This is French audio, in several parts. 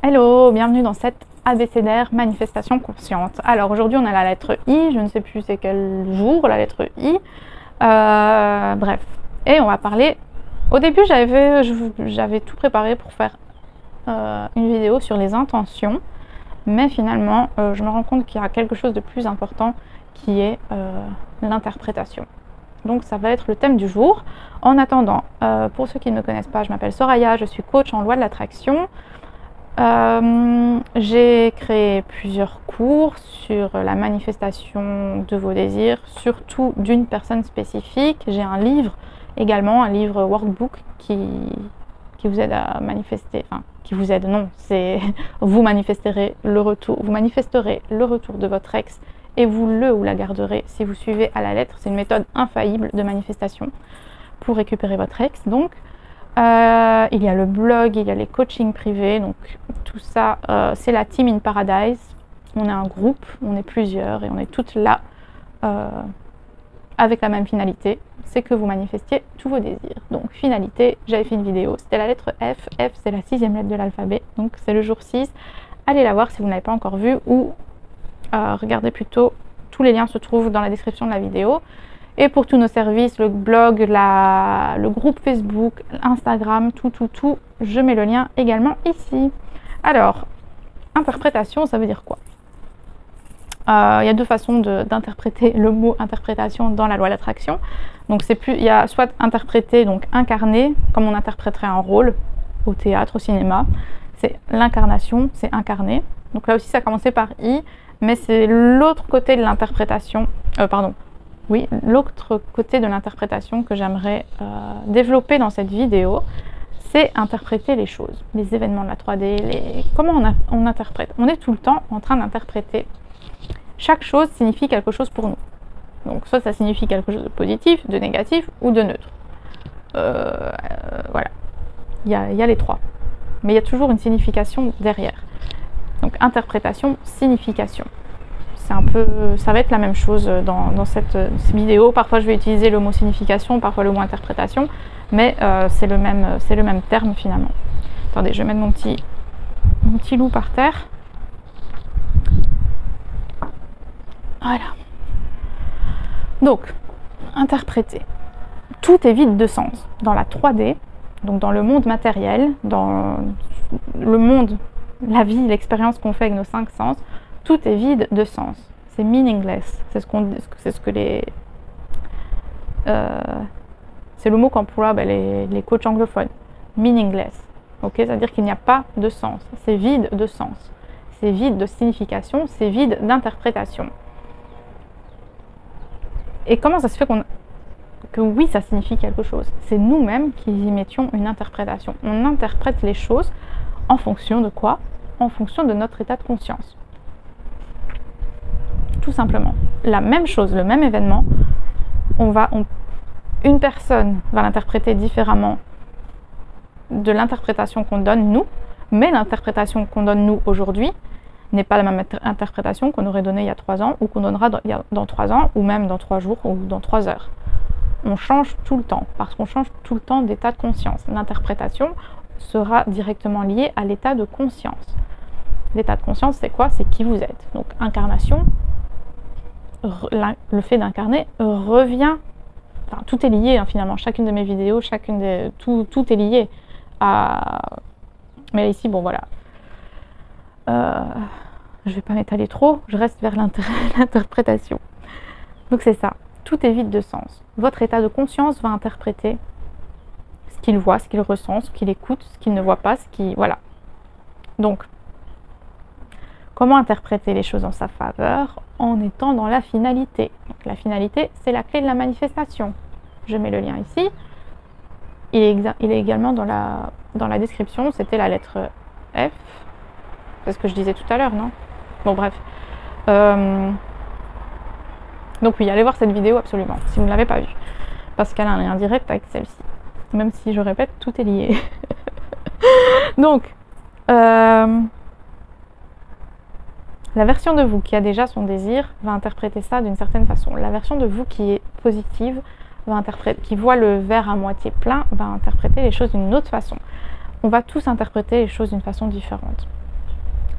Hello, bienvenue dans cette abécédaire manifestation consciente. Alors aujourd'hui on a la lettre I, je ne sais plus c'est quel jour la lettre I. Bref, et on va parler... Au début j'avais tout préparé pour faire une vidéo sur les intentions, mais finalement je me rends compte qu'il y a quelque chose de plus important qui est l'interprétation. Donc ça va être le thème du jour. En attendant, pour ceux qui ne me connaissent pas, je m'appelle Soraya, je suis coach en loi de l'attraction. J'ai créé plusieurs cours sur la manifestation de vos désirs, surtout d'une personne spécifique. J'ai un livre également, un livre workbook qui vous aide à manifester, enfin qui vous aide, non, c'est vous manifesterez le retour de votre ex et vous le ou la garderez si vous suivez à la lettre. C'est une méthode infaillible de manifestation pour récupérer votre ex. Donc il y a le blog, il y a les coachings privés, donc tout ça, c'est la Team in Paradise. On est un groupe, on est plusieurs et on est toutes là avec la même finalité, c'est que vous manifestiez tous vos désirs. Donc finalité, j'avais fait une vidéo, c'était la lettre F. F c'est la 6e lettre de l'alphabet, donc c'est le jour 6. Allez la voir si vous ne l'avez pas encore vue ou regardez plutôt, tous les liens se trouvent dans la description de la vidéo. Et pour tous nos services, le blog, le groupe Facebook, Instagram, tout, je mets le lien également ici. Alors, interprétation, ça veut dire quoi? Il y a deux façons d'interpréter le mot interprétation dans la loi de l'attraction. Donc il y a soit interpréter, donc incarner, comme on interpréterait un rôle au théâtre, au cinéma. C'est l'incarnation, c'est incarner. Donc là aussi, ça a commencé par I, mais c'est l'autre côté de l'interprétation, oui, l'autre côté de l'interprétation que j'aimerais développer dans cette vidéo, c'est interpréter les choses, les événements de la 3D, comment on interprète. On est tout le temps en train d'interpréter. Chaque chose signifie quelque chose pour nous. Donc soit ça signifie quelque chose de positif, de négatif ou de neutre. Voilà, il y a les trois. Mais il y a toujours une signification derrière. Donc interprétation, signification. Ça va être la même chose dans cette vidéo. Parfois je vais utiliser le mot signification, parfois le mot interprétation, mais c'est le même terme finalement. Attendez, je vais mettre mon petit loup par terre. Voilà. Donc, interpréter. Tout est vide de sens. Dans la 3D, donc dans le monde matériel, dans le monde, la vie, l'expérience qu'on fait avec nos 5 sens, tout est vide de sens. C'est meaningless. C'est le mot qu'emploient les coachs anglophones. Meaningless. Ok, c'est-à-dire qu'il n'y a pas de sens. C'est vide de sens. C'est vide de signification. C'est vide d'interprétation. Et comment ça se fait que oui, ça signifie quelque chose? C'est nous-mêmes qui y mettions une interprétation. On interprète les choses en fonction de quoi? En fonction de notre état de conscience. Tout simplement. La même chose, le même événement, une personne va l'interpréter différemment de l'interprétation qu'on donne nous, mais l'interprétation qu'on donne nous aujourd'hui n'est pas la même interprétation qu'on aurait donnée il y a 3 ans ou qu'on donnera dans 3 ans ou même dans 3 jours ou dans 3 heures. On change tout le temps parce qu'on change tout le temps d'état de conscience. L'interprétation sera directement liée à l'état de conscience. L'état de conscience, c'est quoi? C'est qui vous êtes. Donc incarnation, le fait d'incarner revient, enfin, tout est lié hein, finalement, chacune de mes vidéos, tout est lié à... Mais ici, bon voilà. Je vais pas m'étaler trop, je reste vers l'interprétation. Donc c'est ça, tout est vide de sens. Votre état de conscience va interpréter ce qu'il voit, ce qu'il ressent, ce qu'il écoute, ce qu'il ne voit pas, voilà. Donc, comment interpréter les choses en sa faveur? En étant dans la finalité. Donc, la finalité, c'est la clé de la manifestation. Je mets le lien ici. Il est également dans la description, c'était la lettre F. C'est ce que je disais tout à l'heure, non? Bon, bref. Donc oui, allez voir cette vidéo absolument, si vous ne l'avez pas vue. Parce qu'elle a un lien direct avec celle-ci. Même si, je répète, tout est lié. Donc, la version de vous qui a déjà son désir va interpréter ça d'une certaine façon. La version de vous qui est positive, qui voit le verre à moitié plein, va interpréter les choses d'une autre façon. On va tous interpréter les choses d'une façon différente.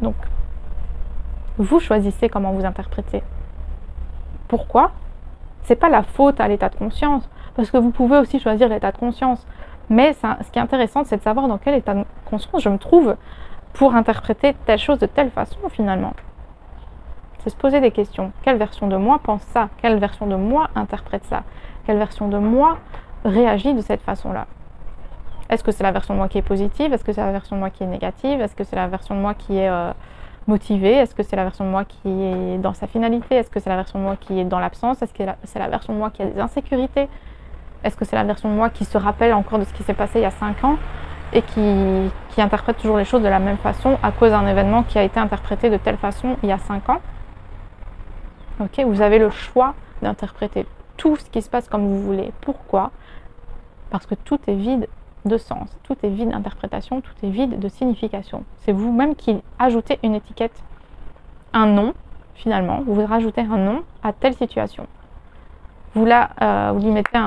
Donc, vous choisissez comment vous interprétez. Pourquoi? C'est pas la faute à l'état de conscience, parce que vous pouvez aussi choisir l'état de conscience. Mais ce qui est intéressant, c'est de savoir dans quel état de conscience je me trouve pour interpréter telle chose de telle façon, finalement. C'est se poser des questions. Quelle version de moi pense ça? Quelle version de moi interprète ça? Quelle version de moi réagit de cette façon-là? Est-ce que c'est la version de moi qui est positive? Est-ce que c'est la version de moi qui est négative? Est-ce que c'est la version de moi qui est motivée? Est-ce que c'est la version de moi qui est dans sa finalité? Est-ce que c'est la version de moi qui est dans l'absence? Est-ce que c'est la version de moi qui a des insécurités? Est-ce que c'est la version de moi qui se rappelle encore de ce qui s'est passé il y a 5 ans et qui interprète toujours les choses de la même façon à cause d'un événement qui a été interprété de telle façon il y a 5 ans? Ok, vous avez le choix d'interpréter tout ce qui se passe comme vous voulez. Pourquoi? Parce que tout est vide de sens, tout est vide d'interprétation, tout est vide de signification. C'est vous-même qui ajoutez une étiquette, un nom, finalement. Vous rajoutez un nom à telle situation. Vous lui mettez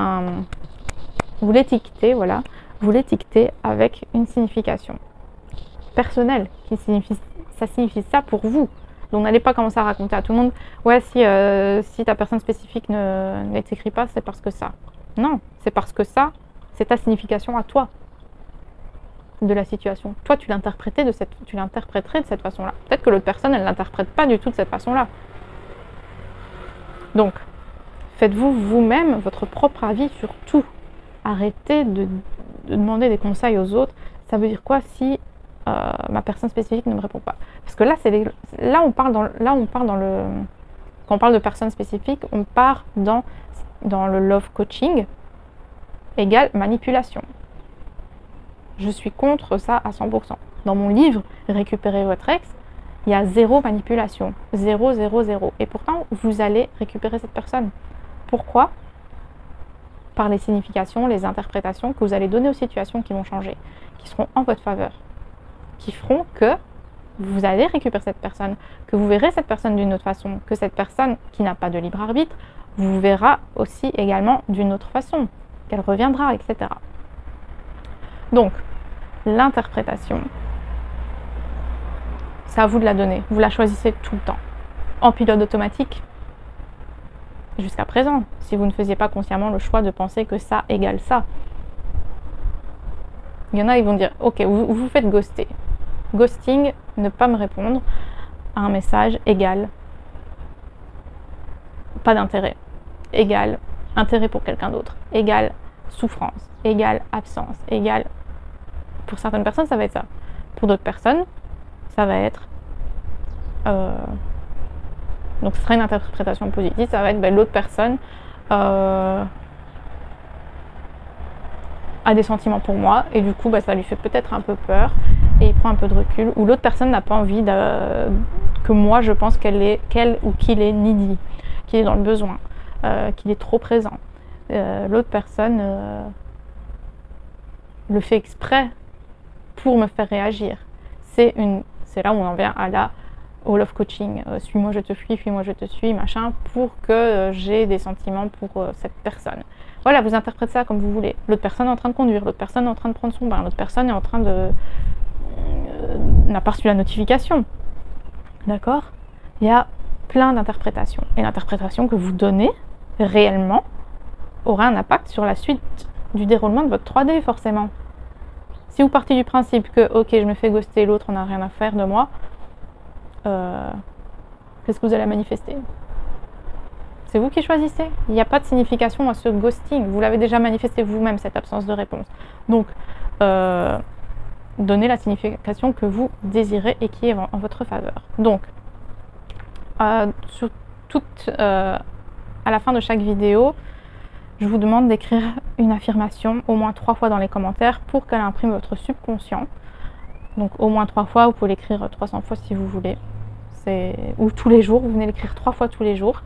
vous l'étiquetez, voilà. Vous l'étiquetez avec une signification personnelle ça signifie ça pour vous. Donc n'allez pas commencer à raconter à tout le monde, ouais, si ta personne spécifique ne t'écrit pas, c'est parce que ça. Non, c'est parce que ça, c'est ta signification à toi de la situation. Toi, tu l'interpréterais de cette façon-là. Peut-être que l'autre personne, elle ne l'interprète pas du tout de cette façon-là. Donc, faites-vous vous-même votre propre avis sur tout. Arrêtez de demander des conseils aux autres. Ça veut dire quoi si ma personne spécifique ne me répond pas? Parce que là, quand on parle de personnes spécifiques, on part dans le love coaching égale manipulation. Je suis contre ça à 100%. Dans mon livre Récupérez votre ex, il y a 0 manipulation. 0, 0, 0. Et pourtant, vous allez récupérer cette personne. Pourquoi? Par les significations, les interprétations que vous allez donner aux situations qui vont changer, qui seront en votre faveur, qui feront que vous allez récupérer cette personne, que vous verrez cette personne d'une autre façon, que cette personne qui n'a pas de libre arbitre vous verra aussi également d'une autre façon, qu'elle reviendra, etc. Donc, l'interprétation, c'est à vous de la donner. Vous la choisissez tout le temps. En pilote automatique, jusqu'à présent, si vous ne faisiez pas consciemment le choix de penser que ça égale ça. Il y en a, ils vont dire, ok, vous faites ghoster. Ghosting, ne pas me répondre à un message égale pas d'intérêt, égale intérêt pour quelqu'un d'autre, égale souffrance, égale absence, égale... Pour certaines personnes, ça va être ça. Pour d'autres personnes, ça va être... Donc ce sera une interprétation positive, ça va être l'autre personne a des sentiments pour moi et du coup ça lui fait peut-être un peu peur et il prend un peu de recul, ou l'autre personne n'a pas envie que moi je pense qu'elle ou qu'il est needy, qu'il est dans le besoin, qu'il est trop présent. L'autre personne le fait exprès pour me faire réagir. C'est là où on en vient au love coaching, suis-moi je te fuis, fuis-moi je te suis, machin, pour que j'ai des sentiments pour cette personne. Voilà, vous interprétez ça comme vous voulez. L'autre personne est en train de conduire, l'autre personne est en train de prendre son bain, l'autre personne est en train n'a pas reçu la notification. D'accord? Il y a plein d'interprétations. Et l'interprétation que vous donnez, réellement, aura un impact sur la suite du déroulement de votre 3D, forcément. Si vous partez du principe que, ok, je me fais ghoster, l'autre n'a rien à faire de moi, qu'est-ce que vous allez manifester? C'est vous qui choisissez. Il n'y a pas de signification à ce ghosting. Vous l'avez déjà manifesté vous-même, cette absence de réponse. Donc, donnez la signification que vous désirez et qui est en votre faveur. Donc, à la fin de chaque vidéo, je vous demande d'écrire une affirmation au moins 3 fois dans les commentaires pour qu'elle imprime votre subconscient. Donc au moins 3 fois, vous pouvez l'écrire 300 fois si vous voulez. Ou tous les jours, vous venez l'écrire 3 fois tous les jours.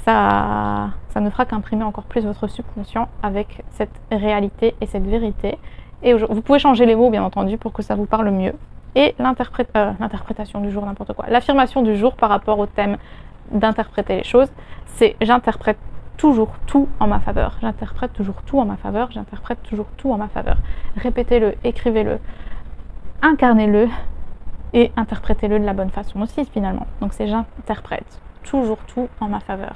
Ça ne fera qu'imprimer encore plus votre subconscient avec cette réalité et cette vérité. Et vous pouvez changer les mots, bien entendu, pour que ça vous parle mieux. Et l'interprétation du jour, n'importe quoi. L'affirmation du jour par rapport au thème d'interpréter les choses, c'est j'interprète toujours tout en ma faveur. J'interprète toujours tout en ma faveur. J'interprète toujours tout en ma faveur. Répétez-le, écrivez-le, incarnez-le et interprétez-le de la bonne façon aussi finalement. Donc c'est j'interprète toujours tout en ma faveur.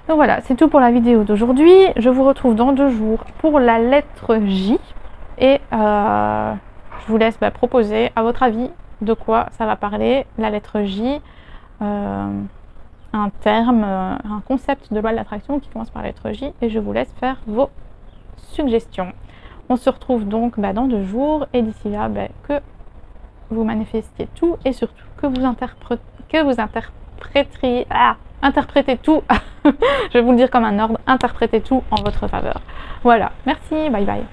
Donc voilà, c'est tout pour la vidéo d'aujourd'hui. Je vous retrouve dans 2 jours pour la lettre J et je vous laisse proposer à votre avis de quoi ça va parler, la lettre J, un terme, un concept de loi de l'attraction qui commence par la lettre J, et je vous laisse faire vos suggestions. On se retrouve donc dans 2 jours et d'ici là que vous manifestiez tout et surtout que vous interprétez tout, je vais vous le dire comme un ordre, interprétez tout en votre faveur. Voilà, merci, bye bye.